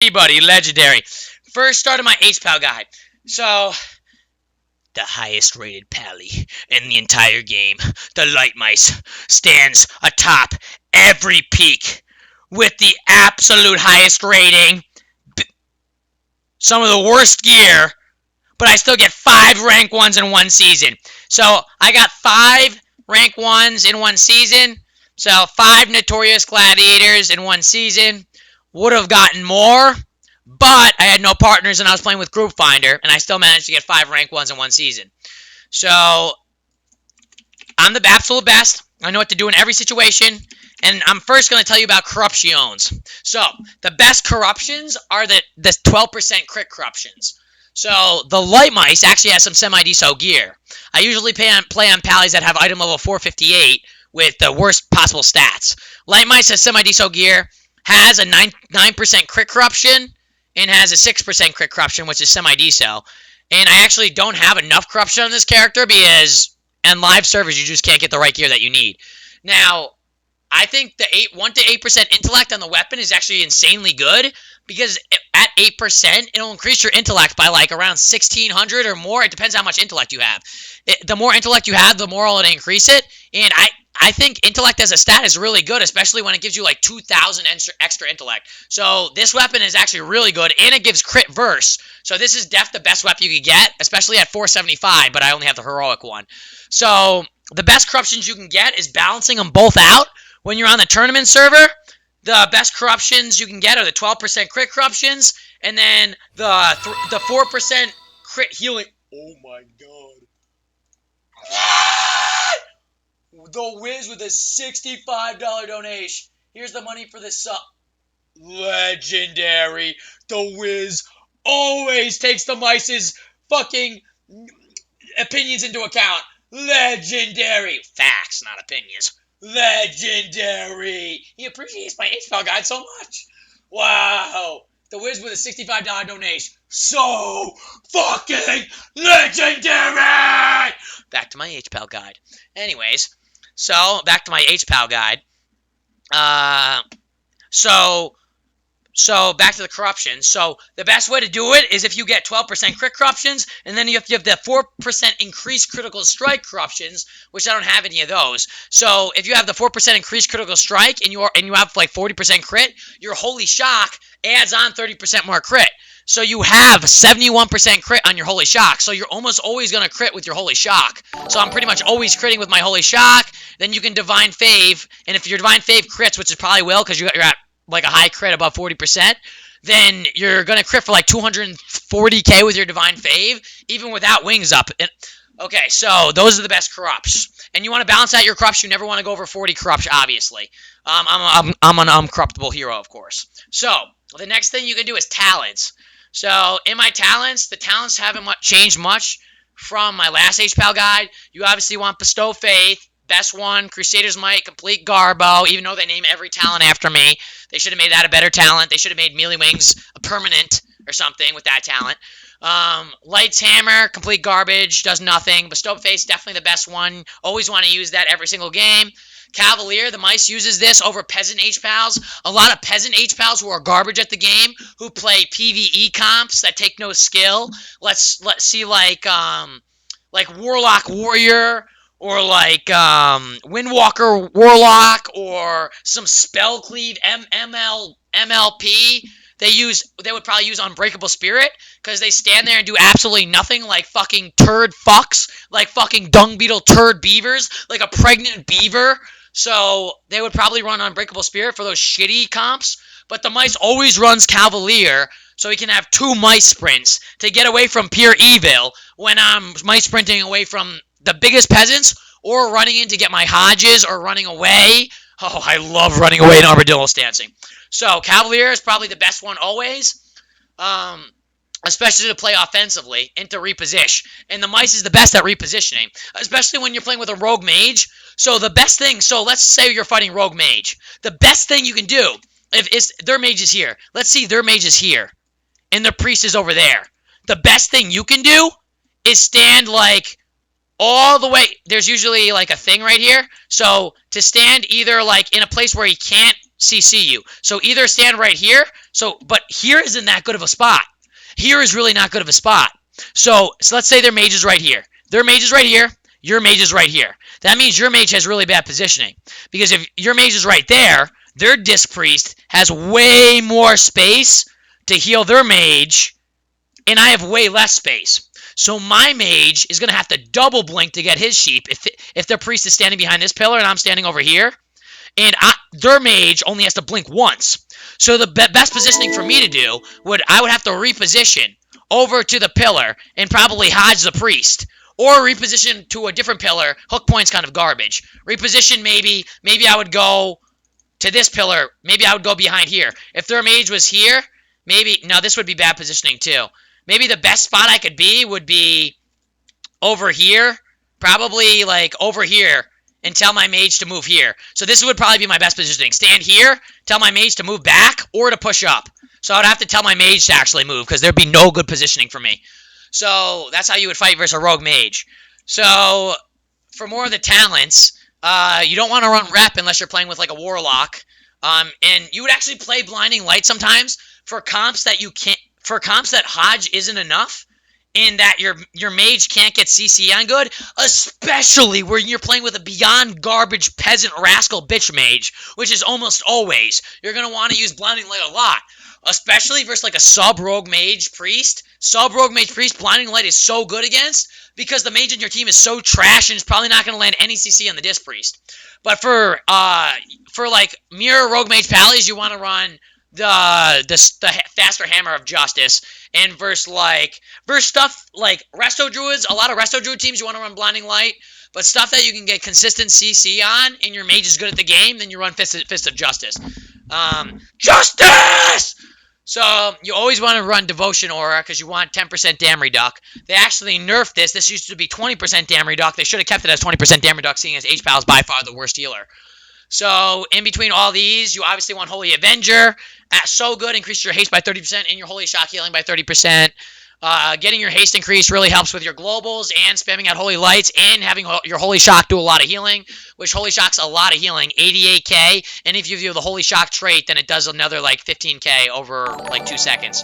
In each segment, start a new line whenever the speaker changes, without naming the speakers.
Anybody, legendary. First started my hpal guide. So, the highest rated pally in the entire game, the light mice, stands atop every peak with the absolute highest rating. Some of the worst gear, but I still get 5 rank 1s in one season. So I got 5 rank 1s in one season. So 5 notorious gladiators in one season. Would have gotten more, but I had no partners and I was playing with Group Finder, and I still managed to get 5 rank 1s in one season. So I'm the absolute best. I know what to do in every situation. And I'm first going to tell you about corruptions. So the best corruptions are the 12% crit corruptions. So the light mice actually has some semi-decent gear. I usually play on pallies that have item level 458 with the worst possible stats. Light mice has semi-decent gear, has a 9% crit corruption, and has a 6% crit corruption, which is semi-decent. And I actually don't have enough corruption on this character because in live servers you just can't get the right gear that you need. Now, I think the 1 to 8% intellect on the weapon is actually insanely good because at 8%, it'll increase your intellect by like around 1,600 or more. It depends how much intellect you have. The more intellect you have, the more it'll increase it. And I think intellect as a stat is really good, especially when it gives you like 2,000 extra intellect. So this weapon is actually really good, and it gives crit verse. So this is the best weapon you could get, especially at 475, but I only have the heroic one. So the best corruptions you can get is balancing them both out. When you're on the tournament server, the best corruptions you can get are the 12% crit corruptions, and then the 4% crit healing. Oh my god. The Wiz with a $65 donation. Here's the money for this sub. Legendary. The Wiz always takes the mice's fucking opinions into account. Legendary. Facts, not opinions. Legendary. He appreciates my hpal guide so much. Wow. The Wiz with a $65 donation. So fucking legendary. Back to my hpal guide. Anyways, so back to my hpal guide. So back to the corruption. So the best way to do it is if you get 12% crit corruptions, and then you have the 4% increased critical strike corruptions, which I don't have any of those. So if you have the 4% increased critical strike and you have like 40% crit, your Holy Shock adds on 30% more crit. So you have 71% crit on your Holy Shock. So you're almost always going to crit with your Holy Shock. So I'm pretty much always critting with my Holy Shock. Then you can Divine Fave. And if your Divine Fave crits, which it probably will because you're at like a high crit above 40%, then you're going to crit for like 240k with your Divine Fave, even without wings up. Okay, so those are the best corrupts. And you want to balance out your corrupts. You never want to go over 40 corrupts, obviously. I'm an uncorruptible hero, of course. So the next thing you can do is talents. So in my talents, the talents haven't changed much from my last hpal guide. You obviously want Bestow Faith. Best one, Crusaders Might, Complete Garbo, even though they name every talent after me. They should have made that a better talent. They should have made Melee Wings a permanent or something with that talent. Lights Hammer, Complete Garbage, does nothing. Bestow Face, definitely the best one. Always want to use that every single game. Cavalier, the mice uses this over Peasant H-Pals. A lot of Peasant H-Pals who are garbage at the game, who play PvE comps that take no skill. Let's see like Warlock Warrior, or like Windwalker Warlock, or some Spell Cleave MLP. They would probably use Unbreakable Spirit, because they stand there and do absolutely nothing, like fucking turd fucks, like fucking dung beetle turd beavers, like a pregnant beaver. So they would probably run Unbreakable Spirit for those shitty comps. But the mice always runs Cavalier, so he can have 2 mice sprints to get away from pure evil when I'm mice sprinting away from the biggest peasants, or running in to get my Hodges, or running away. Oh, I love running away in armadillo stancing. So Cavalier is probably the best one always, especially to play offensively and to reposition. And the mice is the best at repositioning, especially when you're playing with a rogue mage. So the best thing, so let's say you're fighting rogue mage. The best thing you can do, if their mage is here, let's see their mage is here, and their priest is over there. The best thing you can do is stand like all the way. There's usually like a thing right here. So to stand either like in a place where he can't CC you. So either stand right here. But here isn't that good of a spot. Here is really not good of a spot. So let's say their mage is right here. Their mage is right here. Your mage is right here. That means your mage has really bad positioning. Because if your mage is right there, their Disc Priest has way more space to heal their mage, and I have way less space. So my mage is going to have to double blink to get his sheep if their priest is standing behind this pillar and I'm standing over here. And their mage only has to blink once. So the best positioning for me to do I would have to reposition over to the pillar and probably hodge the priest. Or reposition to a different pillar. Hook point's kind of garbage. Reposition maybe I would go to this pillar. Maybe I would go behind here. If their mage was here, now this would be bad positioning too. Maybe the best spot I could be would be over here. Probably like over here. And tell my mage to move here. So this would probably be my best positioning. Stand here, tell my mage to move back, or to push up. So I would have to tell my mage to actually move, because there'd be no good positioning for me. So that's how you would fight versus a rogue mage. So for more of the talents, you don't want to run rep unless you're playing with like a warlock. And you would actually play blinding light sometimes for comps that you can't. For comps that hodge isn't enough, and that your mage can't get CC on good, especially when you're playing with a beyond garbage peasant rascal bitch mage, which is almost always. You're going to want to use Blinding Light a lot, especially versus like a sub-rogue mage priest. Sub-rogue mage priest, Blinding Light is so good against because the mage in your team is so trash and is probably not going to land any CC on the Disc Priest. But for like mirror rogue mage pallies, you want to run the faster Hammer of Justice, and versus stuff like Resto Druids, a lot of Resto Druid teams you want to run Blinding Light, but stuff that you can get consistent CC on and your mage is good at the game, then you run Fist of Justice. Justice! So you always want to run Devotion Aura because you want 10% dam reduc. They actually nerfed this. This used to be 20% dam reduc. They should have kept it as 20% dam reduc, seeing as hpal is by far the worst healer. So, in between all these, you obviously want Holy Avenger. So good, increases your haste by 30% and your Holy Shock healing by 30%. Getting your haste increase really helps with your globals and spamming out Holy Lights and having your Holy Shock do a lot of healing, which Holy Shock's a lot of healing, 88k. And if you do the Holy Shock trait, then it does another like 15k over like 2 seconds.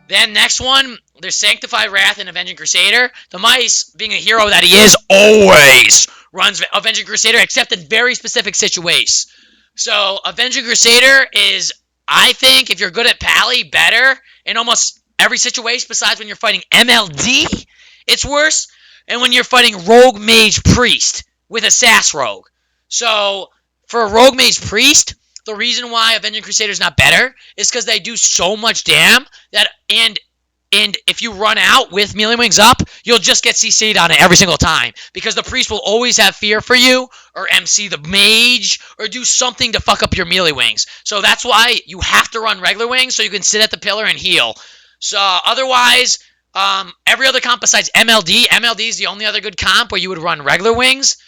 Then next one, there's Sanctified Wrath and Avenging Crusader. The Mice, being a hero that he is, always runs Avenging Crusader, except in very specific situations. So Avenging Crusader is, I think, if you're good at Pally, better in almost every situation besides when you're fighting MLD, it's worse. And when you're fighting Rogue Mage Priest with a Sass Rogue. So for a Rogue Mage Priest, the reason why Avenging Crusader is not better is because they do so much damn that, and if you run out with melee wings up, you'll just get CC'd on it every single time because the priest will always have fear for you or MC the mage or do something to fuck up your melee wings. So that's why you have to run regular wings so you can sit at the pillar and heal. So otherwise, every other comp besides MLD is the only other good comp where you would run regular wings.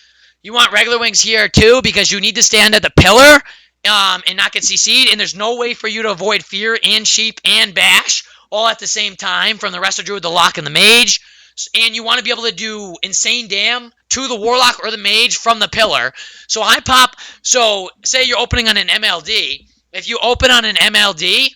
You want regular wings here too because you need to stand at the pillar and not get CC'd, and there's no way for you to avoid fear and sheep and bash all at the same time from the Resto Druid, the Lock, and the Mage. And you want to be able to do insane damn to the Warlock or the Mage from the pillar. So say you're opening on an MLD. If you open on an MLD,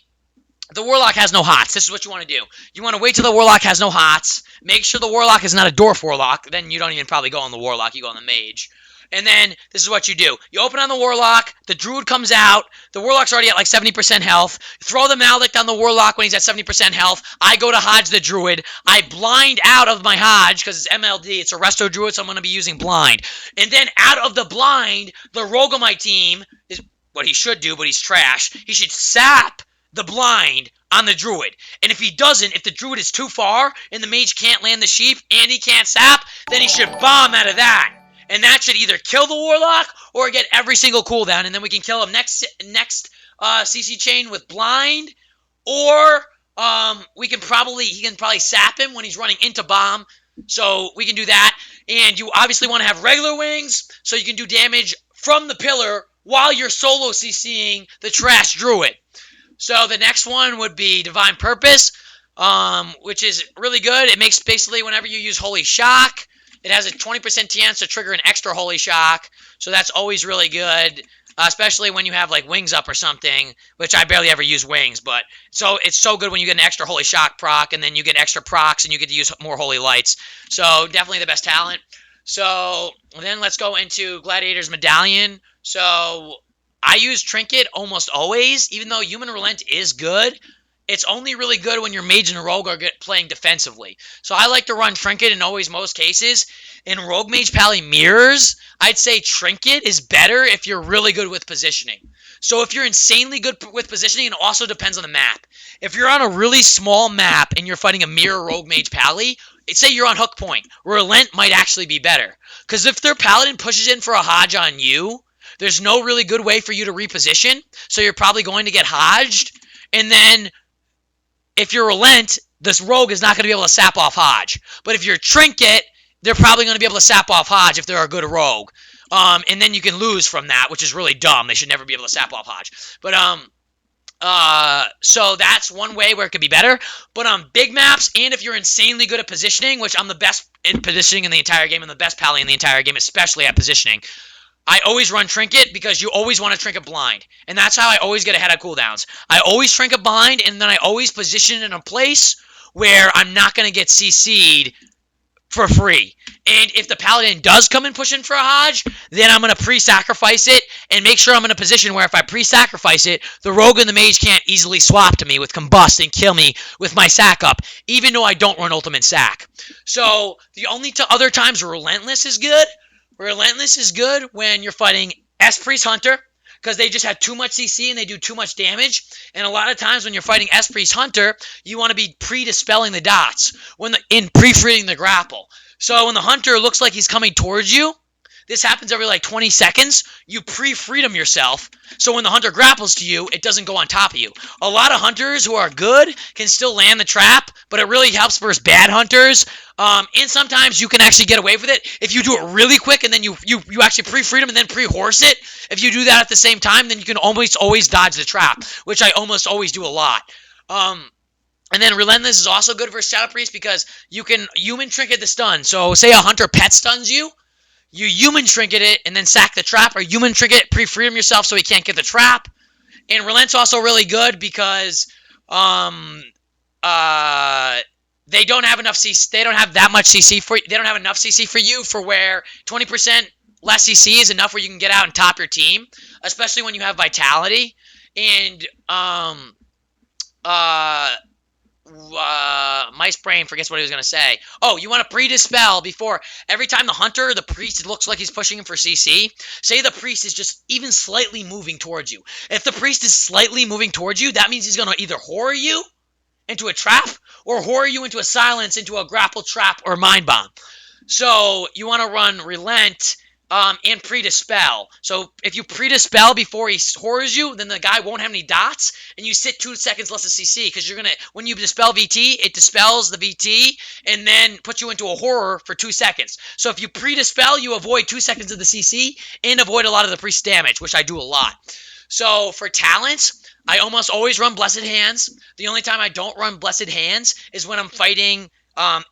the Warlock has no hots. This is what you want to do. You want to wait till the Warlock has no hots. Make sure the Warlock is not a Dwarf Warlock. Then you don't even probably go on the Warlock. You go on the Mage. And then, this is what you do. You open on the Warlock, the Druid comes out, the Warlock's already at like 70% health, throw the Maledict on the Warlock when he's at 70% health, I go to Hodge the Druid, I blind out of my Hodge, because it's MLD, it's a Resto Druid, so I'm going to be using blind. And then, out of the blind, the Rogue of my team, is what he should do, but he's trash, he should sap the blind on the Druid. And if he doesn't, if the Druid is too far, and the Mage can't land the sheep, and he can't sap, then he should bomb out of that. And that should either kill the Warlock or get every single cooldown, and then we can kill him next CC chain with blind, or he can probably sap him when he's running into bomb, so we can do that. And you obviously want to have regular wings, so you can do damage from the pillar while you're solo CCing the trash Druid. So the next one would be Divine Purpose, which is really good. It makes basically whenever you use Holy Shock, it has a 20% chance to trigger an extra Holy Shock, so that's always really good. especially when you have like wings up or something, which I barely ever use wings, but so it's so good when you get an extra holy shock proc, and then you get extra procs, and you get to use more holy lights. So definitely the best talent. So then let's go into Gladiators Medallion. So I use Trinket almost always, even though Human Relent is good. It's only really good when your mage and rogue are playing defensively. So I like to run Trinket in always most cases. In Rogue Mage Pally Mirrors, I'd say Trinket is better if you're really good with positioning. So if you're insanely good with positioning, it also depends on the map. If you're on a really small map and you're fighting a Mirror Rogue Mage Pally, say you're on Hook Point, Relent might actually be better. Because if their Paladin pushes in for a Hodge on you, there's no really good way for you to reposition, so you're probably going to get Hodged, and then if you're Relent, this rogue is not going to be able to sap off Hodge. But if you're Trinket, they're probably going to be able to sap off Hodge if they're a good rogue. And then you can lose from that, which is really dumb. They should never be able to sap off Hodge. But so that's one way where it could be better. But on big maps, and if you're insanely good at positioning, which I'm the best in positioning in the entire game, and the best pally in the entire game, especially at positioning, I always run Trinket because you always want to Trinket blind. And that's how I always get ahead of cooldowns. I always Trinket blind, and then I always position in a place where I'm not going to get CC'd for free. And if the Paladin does come and push in for a Hodge, then I'm going to pre-sacrifice it and make sure I'm in a position where if I pre-sacrifice it, the Rogue and the Mage can't easily swap to me with Combust and kill me with my sack up, even though I don't run Ultimate Sack. So the only other times Relentless is good. Relentless is good when you're fighting S-Priest Hunter, because they just have too much CC and they do too much damage. And a lot of times when you're fighting S-Priest Hunter, you want to be pre-dispelling the dots in pre-freeing the grapple. So when the Hunter looks like he's coming towards you, this happens every like 20 seconds, you pre-freedom yourself, so when the Hunter grapples to you, it doesn't go on top of you. A lot of Hunters who are good can still land the trap, but it really helps versus bad Hunters. And sometimes you can actually get away with it if you do it really quick and then you actually pre-freedom and then pre-horse it. If you do that at the same time, then you can almost always dodge the trap, which I almost always do a lot. And then Relentless is also good versus Shadow Priest because you can human trinket the stun. So say a Hunter pet stuns you, you human trinket it and then sack the trap, or human trinket, pre-freedom yourself so he can't get the trap. And Relent's also really good because they don't have enough CC. They don't have that much CC for you. They don't have enough CC for you for where 20% less CC is enough where you can get out and top your team, especially when you have Vitality. And Mice Brain forgets what he was going to say. Oh, you want to pre-dispel before every time the Hunter or the Priest looks like he's pushing him for CC. Say the Priest is just even slightly moving towards you. If the Priest is slightly moving towards you, that means he's going to either horror you into a trap or horror you into a silence, into a grapple trap or mind bomb. So you want to run Relent and pre-dispel. So if you pre-dispel before he horrors you, then the guy won't have any dots, and you sit 2 seconds less of CC, because you're gonna, when you dispel VT, it dispels the VT and then puts you into a horror for 2 seconds. So if you pre-dispel, you avoid 2 seconds of the CC and avoid a lot of the priest damage, which I do a lot. So for talents, I almost always run Blessed Hands. The only time I don't run Blessed Hands is when I'm fighting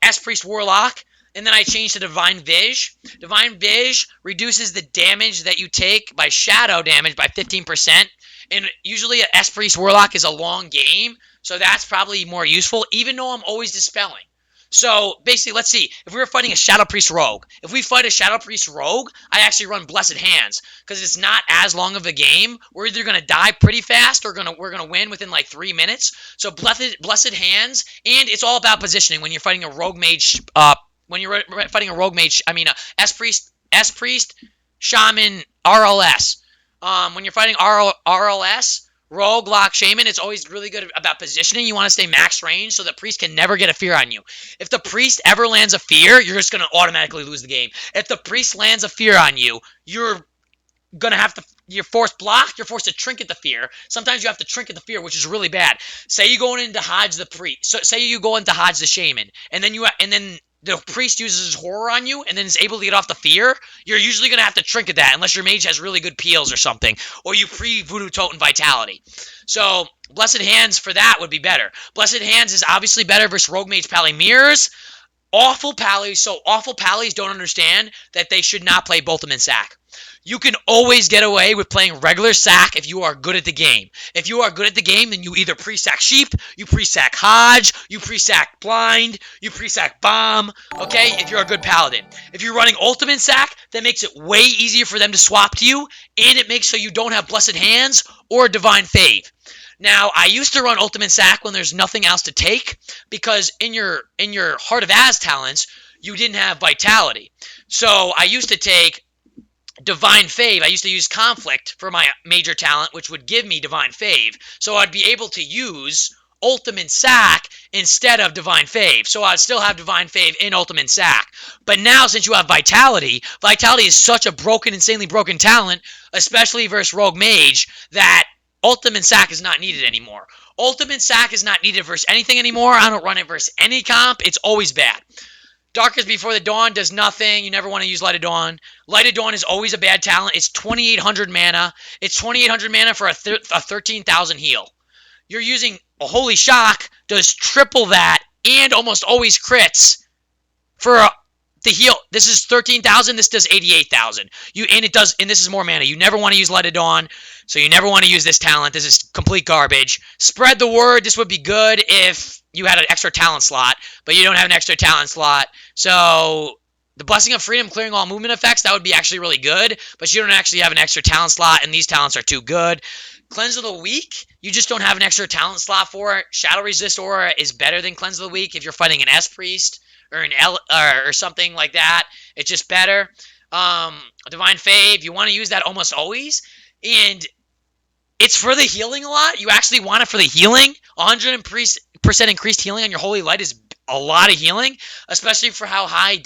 S-Priest Warlock, and then I change to Divine Vig. Divine Vig reduces the damage that you take by shadow damage by 15%. And usually an S-Priest Warlock is a long game, so that's probably more useful, even though I'm always dispelling. So basically, let's see. If we were fighting a Shadow Priest Rogue, if we fight a Shadow Priest Rogue, I actually run Blessed Hands, because it's not as long of a game. We're either going to die pretty fast or we're going to win within like 3 minutes. So Blessed Hands, and it's all about positioning when you're fighting a Rogue Mage, S-Priest, Shaman, RLS. When you're fighting RLS, Rogue, Lock, Shaman, it's always really good about positioning. You want to stay max range so the Priest can never get a fear on you. If the Priest ever lands a fear, you're just going to automatically lose the game. If the Priest lands a fear on you, you're going to have to, you're forced block, you're forced to trinket the fear. Sometimes you have to trinket the fear, which is really bad. Say you're going into Hodge the Priest. So say you go into Hodge the Shaman, and then the Priest uses his horror on you and then is able to get off the fear, you're usually going to have to trinket that unless your mage has really good peels or something, or you pre-Voodoo Totem Vitality. So Blessed Hands for that would be better. Blessed Hands is obviously better versus Rogue Mage Pally Mirrors. awful pallies, so awful pallies don't understand that they should not play Boltman Sack. You can always get away with playing regular sack if you are good at the game. If you are good at the game, then you either pre-sack sheep, you pre-sack Hodge, you pre-sack blind, you pre-sack bomb, okay, if you're a good paladin. If you're running ultimate sack, that makes it way easier for them to swap to you, and it makes so you don't have blessed hands or divine fave. Now, I used to run ultimate sack when there's nothing else to take, because in your Heart of Az talents, you didn't have vitality. So I used to take Divine Fave. I used to use Conflict for my major talent, which would give me Divine Fave. So I'd be able to use Ultimate Sack instead of Divine Fave. So I'd still have Divine Fave in Ultimate Sack. But now, since you have Vitality, Vitality is such a broken, insanely broken talent, especially versus Rogue Mage, that Ultimate Sack is not needed anymore. Ultimate Sack is not needed versus anything anymore. I don't run it versus any comp. It's always bad. Darkest Before the Dawn does nothing. You never want to use Light of Dawn. Light of Dawn is always a bad talent. It's 2,800 mana. It's 2,800 mana for a 13,000 heal. You're using a Holy Shock, does triple that, and almost always crits for the heal. This is 13,000. This does 88,000. And this is more mana. You never want to use Light of Dawn, so you never want to use this talent. This is complete garbage. Spread the word. This would be good if you had an extra talent slot, but you don't have an extra talent slot. So the Blessing of Freedom, clearing all movement effects, that would be actually really good, but you don't actually have an extra talent slot, and these talents are too good. Cleanse of the Weak, you just don't have an extra talent slot for it. Shadow Resist Aura is better than Cleanse of the Weak if you're fighting an S-Priest or an or something like that. It's just better. Divine Fave, you want to use that almost always, and it's for the healing a lot. You actually want it for the healing. 100% increased healing on your Holy Light is a lot of healing, especially for how high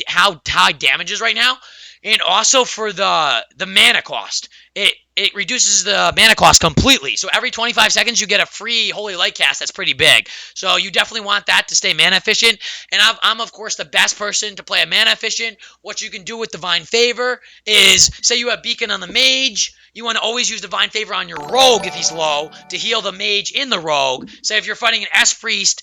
damage is right now, and also for the mana cost. It reduces the mana cost completely. So every 25 seconds you get a free Holy Light cast. That's pretty big. So you definitely want that to stay mana efficient. And I'm of course the best person to play a mana efficient. What you can do with Divine Favor is, say you have Beacon on the Mage, you want to always use Divine Favor on your Rogue if he's low to heal the Mage in the Rogue. Say if you're fighting an S-Priest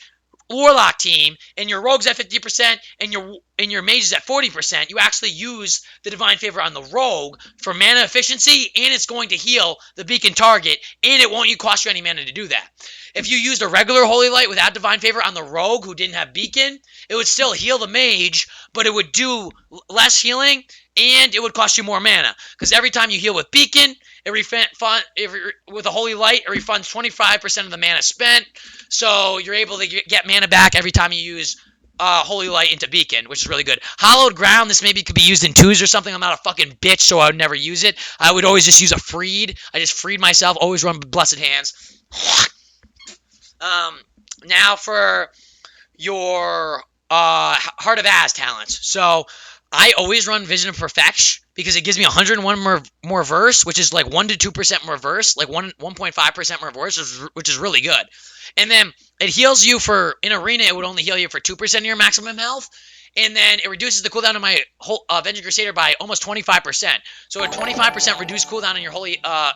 Warlock team and your Rogue's at 50% and your Mage is at 40%, you actually use the Divine Favor on the Rogue for mana efficiency, and it's going to heal the Beacon target, and it won't cost you any mana to do that. If you used a regular Holy Light without Divine Favor on the Rogue who didn't have Beacon, it would still heal the Mage, but it would do less healing, and it would cost you more mana. Because every time you heal with Beacon, with a Holy Light, it refunds 25% of the mana spent. So you're able to get mana back every time you use Holy Light into Beacon, which is really good. Hallowed Ground, this maybe could be used in twos or something. I'm not a fucking bitch, so I would never use it. I would always just use a Freed. I just freed myself, always run Blessed Hands. Now for your Heart of Az talents. So I always run Vision of Perfection because it gives me 101 more verse, which is like 1 to 2% more verse, like 1.5% more verse, which is really good. And then it heals you in Arena, it would only heal you for 2% of your maximum health. And then it reduces the cooldown of my whole Avenging Crusader by almost 25%. So a 25% reduced cooldown on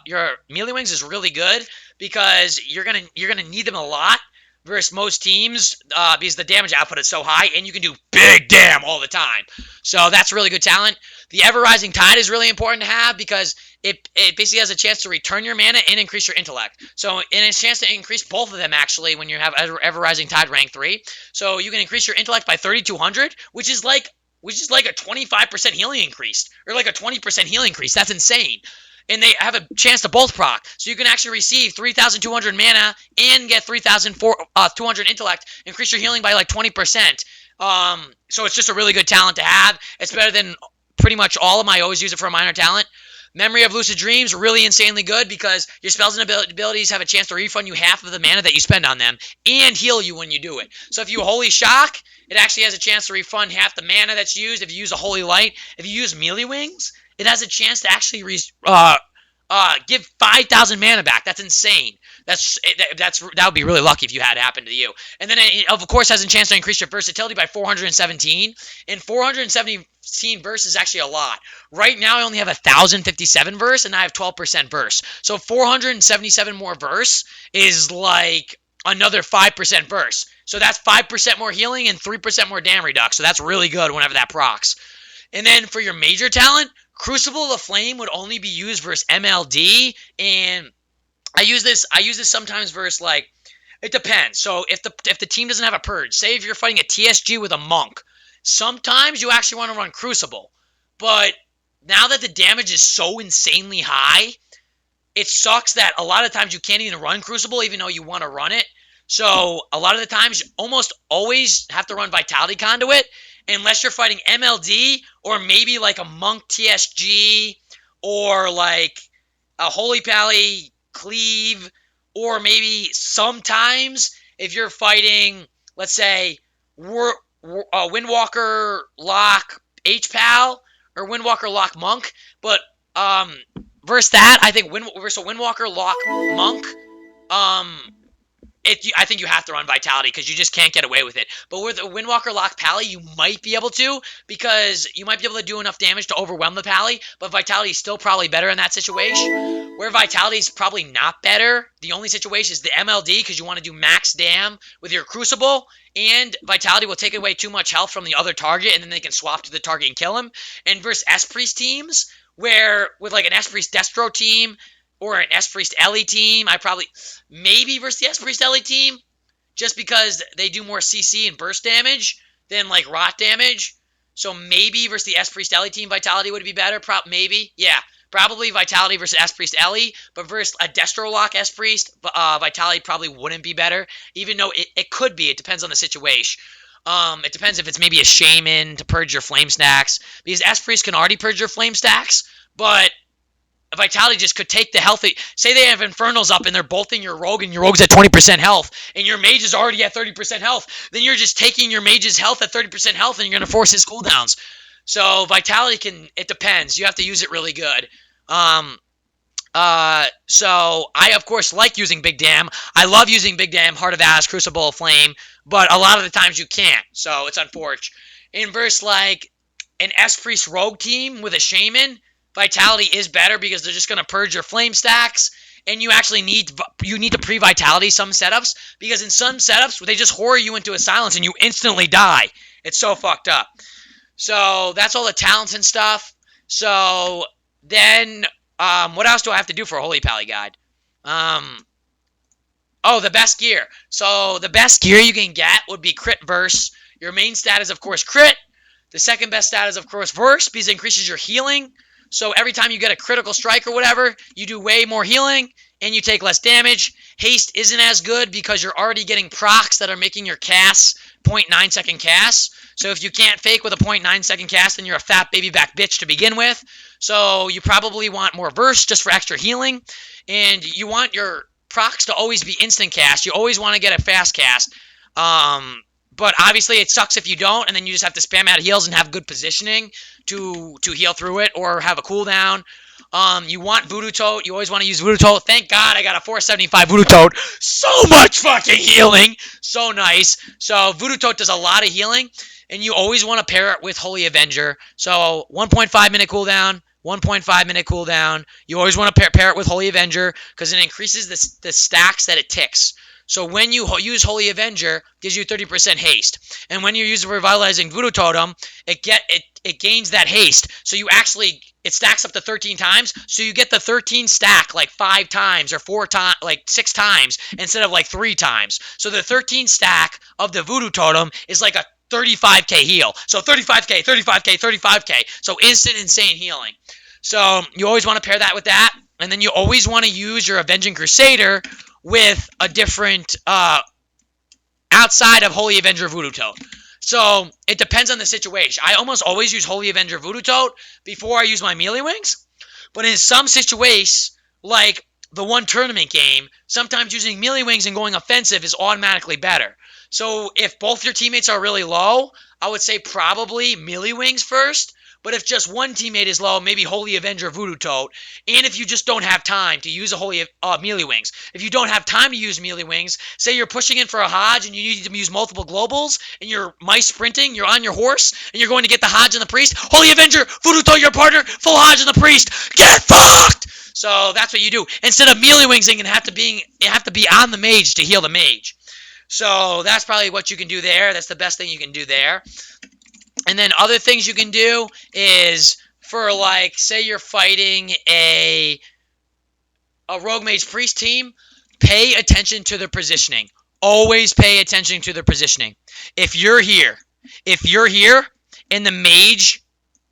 your melee wings is really good because you're gonna need them a lot versus most teams because the damage output is so high, and you can do big damn all the time. So that's a really good talent. The Ever Rising Tide is really important to have because it basically has a chance to return your mana and increase your intellect. So, and it's a chance to increase both of them actually when you have Ever Rising Tide rank 3. So you can increase your intellect by 3,200, which is like a 25% healing increase, or like a 20% healing increase. That's insane. And they have a chance to both proc. So you can actually receive 3,200 mana and get 3,200 intellect, increase your healing by like 20%. So it's just a really good talent to have. It's better than pretty much all of them. I always use it for a minor talent. Memory of Lucid Dreams, really insanely good because your spells and abilities have a chance to refund you half of the mana that you spend on them and heal you when you do it. So if you Holy Shock, it actually has a chance to refund half the mana that's used if you use a Holy Light. If you use Melee Wings, it has a chance to actually give 5,000 mana back. That's insane. That would be really lucky if you had it happen to you. And then it, of course, has a chance to increase your versatility by 417. And 417 verse is actually a lot. Right now, I only have 1,057 verse, and I have 12% verse. So 477 more verse is like another 5% burst. So that's 5% more healing and 3% more dam reduction. So that's really good whenever that procs. And then for your major talent, Crucible of the Flame would only be used versus MLD, and I use this sometimes versus like, it depends. So if the team doesn't have a purge, say if you're fighting a TSG with a monk, sometimes you actually want to run Crucible. But now that the damage is so insanely high, it sucks that a lot of times you can't even run Crucible even though you want to run it. So a lot of the times you almost always have to run Vitality Conduit unless you're fighting MLD or maybe like a Monk TSG or like a Holy Pally Cleave, or maybe sometimes if you're fighting, let's say, Windwalker Lock hpal or Windwalker Lock Monk. But versus that, I think versus a Windwalker Lock Monk, I think you have to run Vitality because you just can't get away with it. But with a Windwalker Lock Pally, you might be able to, because you might be able to do enough damage to overwhelm the Pally, but Vitality is still probably better in that situation. Where Vitality is probably not better, the only situation is the MLD, because you want to do max dam with your Crucible, and Vitality will take away too much health from the other target, and then they can swap to the target and kill him. And versus S-Priest teams, where with like an S-Priest Destro team, or an S-Priest Ellie team, I probably, maybe versus the S-Priest Ellie team, just because they do more CC and burst damage than like rot damage. So maybe versus the S-Priest Ellie team, Vitality would be better. Maybe, yeah. Probably Vitality versus S-Priest Ellie, but versus a Destro Lock S-Priest, Vitality probably wouldn't be better, even though it could be. It depends on the situation. It depends if it's maybe a Shaman to purge your flame stacks, because S-Priest can already purge your flame stacks, but Vitality just could take the healthy. Say they have Infernals up and they're bolting your Rogue and your Rogue's at 20% health and your Mage is already at 30% health. Then you're just taking your Mage's health at 30% health and you're going to force his cooldowns. So Vitality can, it depends. You have to use it really good. So I, of course, like using Big Dam. I love using Big Dam, Heart of Azure, Crucible of Flame, but a lot of the times you can't. So it's unfortunate. In verse like an S-Priest Rogue team with a Shaman, Vitality is better because they're just going to purge your flame stacks, and you actually need to pre-Vitality some setups, because in some setups they just horror you into a silence and you instantly die. It's so fucked up. So that's all the talents and stuff. So then what else do I have to do for a Holy Pally guide? Oh, the best gear. So the best gear you can get would be crit verse. Your main stat is, of course, crit. The second best stat is, of course, verse, because it increases your healing. So every time you get a critical strike or whatever, you do way more healing and you take less damage. Haste isn't as good because you're already getting procs that are making your casts 0.9 second casts. So if you can't fake with a 0.9 second cast, then you're a fat baby back bitch to begin with. So you probably want more verse just for extra healing. And you want your procs to always be instant cast. You always want to get a fast cast. But obviously it sucks if you don't, and then you just have to spam out heals and have good positioning to heal through it, or have a cooldown. You want Voodoo Tote. You always want to use Voodoo Tote. Thank God I got a 475 Voodoo Tote. So much fucking healing. So nice. So Voodoo Tote does a lot of healing, and you always want to pair it with Holy Avenger. So 1.5 minute cooldown, 1.5 minute cooldown. You always want to pair it with Holy Avenger because it increases the stacks that it ticks. So when you use Holy Avenger, it gives you 30% haste. And when you use Revitalizing Voodoo Totem, it gains that haste. So you actually, it stacks up to 13 times. So you get the 13 stack like 5 times or 4 times, like 6 times instead of like 3 times. So the 13 stack of the Voodoo Totem is like a 35k heal. So 35k, 35k, 35k. So instant insane healing. So you always want to pair that with that. And then you always want to use your Avenging Crusader with a different, outside of Holy Avenger Voodoo Tote. So it depends on the situation. I almost always use Holy Avenger Voodoo Tote before I use my melee wings. But in some situations, like the one tournament game, sometimes using melee wings and going offensive is automatically better. So if both your teammates are really low, I would say probably melee wings first. But if just one teammate is low, maybe Holy Avenger Voodoo Tote. And if you just don't have time to use a Holy melee wings. If you don't have time to use melee wings, say you're pushing in for a Hodge and you need to use multiple globals, and you're mice sprinting, you're on your horse, and you're going to get the Hodge and the Priest. Holy Avenger Voodoo Tote your partner, full Hodge and the Priest. Get fucked! So that's what you do. Instead of melee wingsing, you have to be on the mage to heal the mage. So that's probably what you can do there. That's the best thing you can do there. And then other things you can do is for, like, say you're fighting a rogue mage priest team, pay attention to their positioning. Always pay attention to their positioning. If you're here and the mage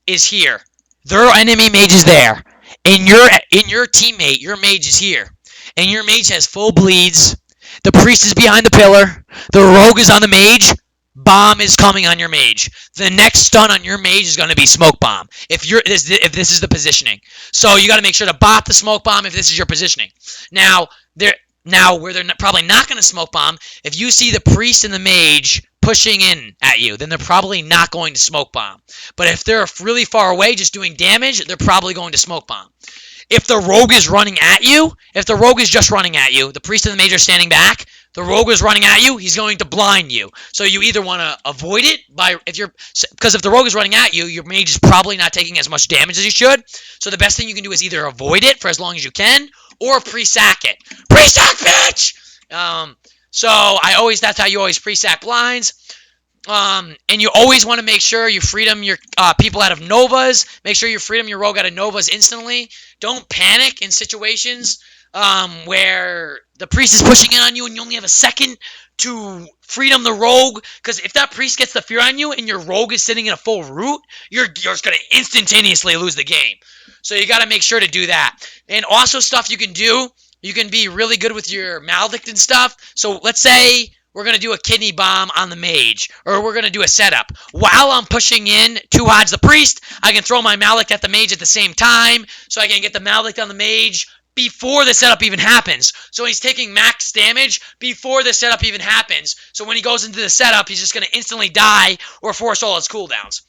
is here, their enemy mage is there, and your teammate, your mage is here, and your mage has full bleeds, the priest is behind the pillar, the rogue is on the mage, bomb is coming on your mage. The next stun on your mage is going to be smoke bomb. If this is the positioning, so you got to make sure to bot the smoke bomb if this is your positioning. Now where they're probably not going to smoke bomb, if you see the priest and the mage pushing in at you, then they're probably not going to smoke bomb. But if they're really far away just doing damage, they're probably going to smoke bomb. If the rogue is running at you, if the rogue is just running at you, the priest and the mage are standing back, the rogue is running at you, he's going to blind you. So you either want to avoid it because if the rogue is running at you, your mage is probably not taking as much damage as you should. So the best thing you can do is either avoid it for as long as you can, or pre-sack it. Pre-sack, bitch! That's how you always pre-sack blinds. And you always want to make sure you freedom your people out of novas. Make sure you freedom your rogue out of novas instantly. Don't panic in situations where the priest is pushing in on you and you only have a second to freedom the rogue. Because if that priest gets the fear on you and your rogue is sitting in a full root, you're just going to instantaneously lose the game. So you got to make sure to do that. And also stuff you can do. You can be really good with your maledict and stuff. So let's say we're going to do a kidney bomb on the mage, or we're going to do a setup. While I'm pushing in 2 odds the priest, I can throw my maledict at the mage at the same time, so I can get the maledict on the mage before the setup even happens. So he's taking max damage before the setup even happens. So when he goes into the setup, he's just going to instantly die or force all his cooldowns.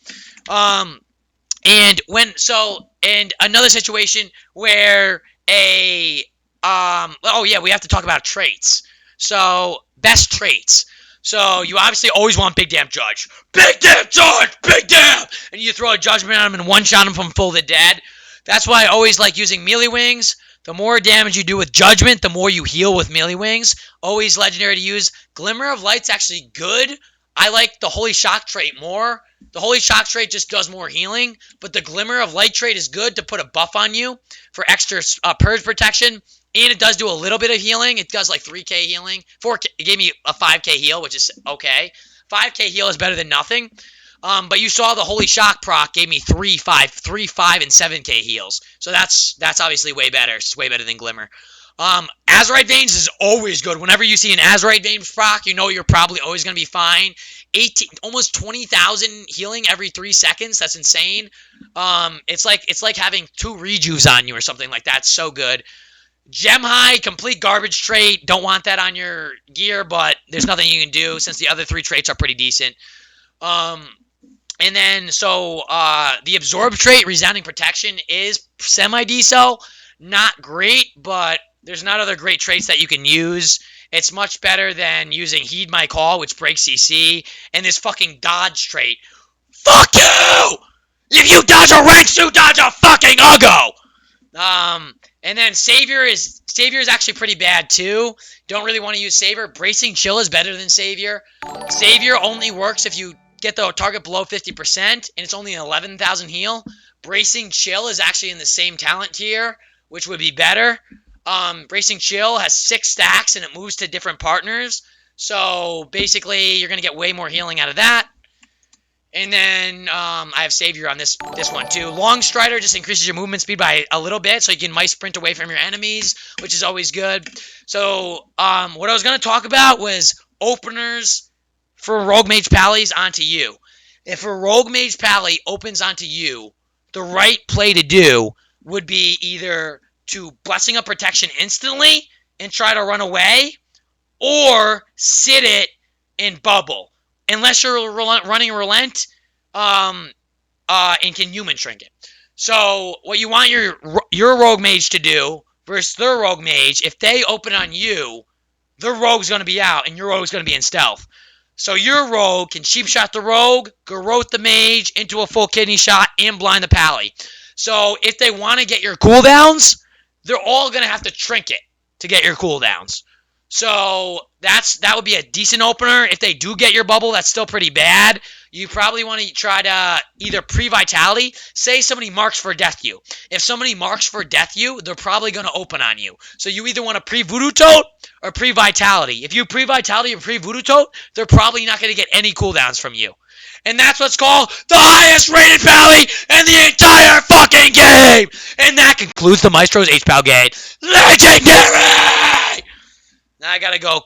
And another situation where we have to talk about traits. So, best traits. So, you obviously always want Big Damn Judge. Big Damn Judge! Big Damn! And you throw a Judgment on him and one-shot him from full to dead. That's why I always like using melee wings. The more damage you do with Judgment, the more you heal with melee wings. Always legendary to use. Glimmer of Light's actually good. I like the Holy Shock trait more. The Holy Shock trait just does more healing, but the Glimmer of Light trait is good to put a buff on you for extra purge protection, and it does do a little bit of healing. It does like 3k healing. 4k, it gave me a 5k heal, which is okay. 5k heal is better than nothing. But you saw the Holy Shock proc gave me 3, 5, and 7k heals. So that's obviously way better. It's way better than Glimmer. Azurite Veins is always good. Whenever you see an Azurite Veins proc, you know you're probably always going to be fine. Almost 20,000 healing every 3 seconds. That's insane. It's like having 2 rejuves on you or something like that. It's so good. Gem High, complete garbage trait. Don't want that on your gear, but there's nothing you can do since the other 3 traits are pretty decent. And then, the Absorb trait, Resounding Protection, is semi-decent. Not great, but there's not other great traits that you can use. It's much better than using Heed My Call, which breaks CC, and this fucking Dodge trait. Fuck you! If you dodge a wrench, you dodge a fucking Uggo! And then Savior is actually pretty bad too. Don't really want to use Savior. Bracing Chill is better than Savior. Savior only works if you get the target below 50%, and it's only an 11,000 heal. Bracing Chill is actually in the same talent tier, which would be better. Bracing Chill has 6 stacks, and it moves to different partners. So, basically, you're going to get way more healing out of that. And then, I have Savior on this one, too. Long Strider just increases your movement speed by a little bit, so you can mice sprint away from your enemies, which is always good. So, what I was going to talk about was openers for Rogue Mage Pallies onto you. If a Rogue Mage Pally opens onto you, the right play to do would be either to Blessing of Protection instantly and try to run away, or sit it and bubble. Unless you're running Relent and can Human Shrink it. So what you want your Rogue Mage to do versus their Rogue Mage, if they open on you, their Rogue's going to be out and your Rogue's going to be in stealth. So your Rogue can Cheap Shot the Rogue, Garrote the Mage into a full kidney shot, and blind the Pally. So if they want to get your cooldowns, they're all going to have to trinket to get your cooldowns. So that would be a decent opener. If they do get your bubble, that's still pretty bad. You probably want to try to either pre-vitality. Say somebody marks for death you. If somebody marks for death you, they're probably going to open on you. So you either want to pre-voodoo tote or pre-vitality. If you pre-vitality or pre-voodoo tote, they're probably not going to get any cooldowns from you. And that's what's called the highest rated pally in the entire fucking game. And that concludes the Maestro's hpal guide. Legendary! Now I gotta go.